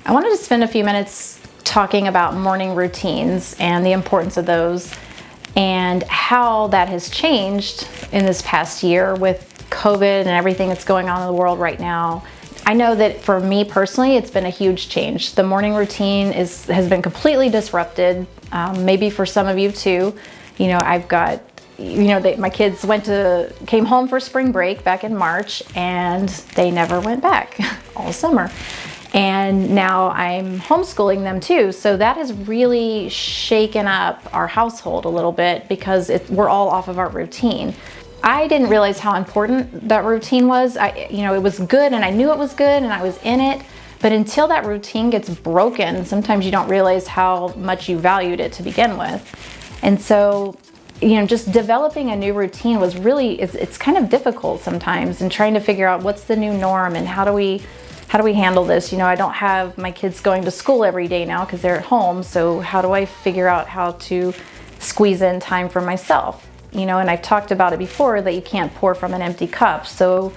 I wanted to spend a few minutes talking about morning routines and the importance of those and how that has changed in this past year with COVID and everything that's going on in the world right now. I know that for me personally, it's been a huge change. The morning routine has been completely disrupted. Maybe for some of you too. I've got, my kids came home for spring break back in March, and they never went back all summer. And now I'm homeschooling them too. So that has really shaken up our household a little bit because we're all off of our routine. I didn't realize how important that routine was. It was good, and I knew it was good, and I was in it. But until that routine gets broken, sometimes you don't realize how much you valued it to begin with. And so, just developing a new routine was really, it's kind of difficult sometimes, and trying to figure out what's the new norm and how do we handle this? I don't have my kids going to school every day now because they're at home. So how do I figure out how to squeeze in time for myself? And I've talked about it before that you can't pour from an empty cup. So,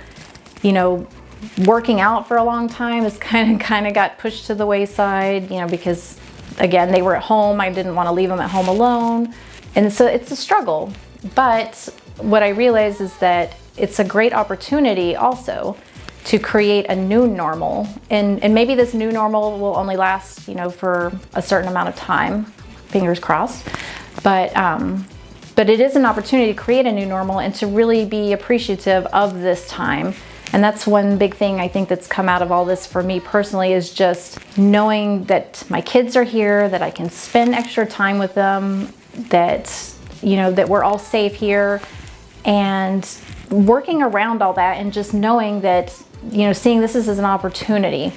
working out for a long time has kind of got pushed to the wayside, because again, they were at home. I didn't want to leave them at home alone. And so it's a struggle. But what I realize is that it's a great opportunity also to create a new normal. And maybe this new normal will only last, for a certain amount of time, fingers crossed. But it is an opportunity to create a new normal and to really be appreciative of this time. And that's one big thing I think that's come out of all this for me personally, is just knowing that my kids are here, that I can spend extra time with them, that, that we're all safe here, and working around all that and just knowing that, seeing this as an opportunity.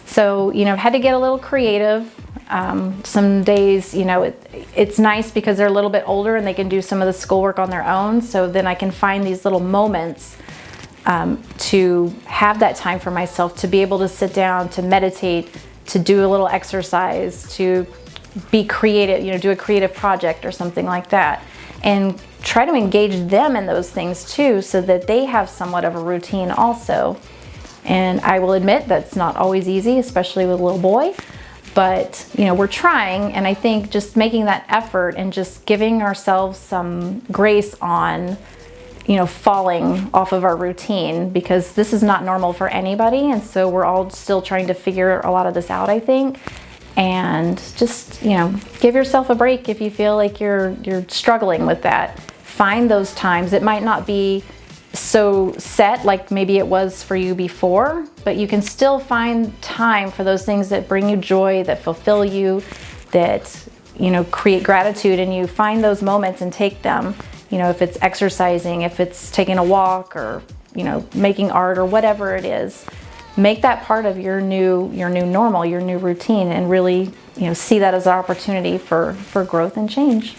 So, I've had to get a little creative. Some days, it's nice because they're a little bit older and they can do some of the schoolwork on their own. So then I can find these little moments to have that time for myself, to be able to sit down, to meditate, to do a little exercise, to be creative, do a creative project or something like that. And try to engage them in those things too, so that they have somewhat of a routine also. And I will admit that's not always easy, especially with a little boy. But, we're trying, and I think just making that effort and just giving ourselves some grace on, falling off of our routine, because this is not normal for anybody. And so we're all still trying to figure a lot of this out, I think. And just, give yourself a break if you feel like you're struggling with that. Find those times. It might not be so set like maybe it was for you before, but you can still find time for those things that bring you joy, that fulfill you, that create gratitude, and you find those moments and take them. If it's exercising, if it's taking a walk, or making art, or whatever it is, make that part of your new normal, your new routine, and really see that as an opportunity for growth and change.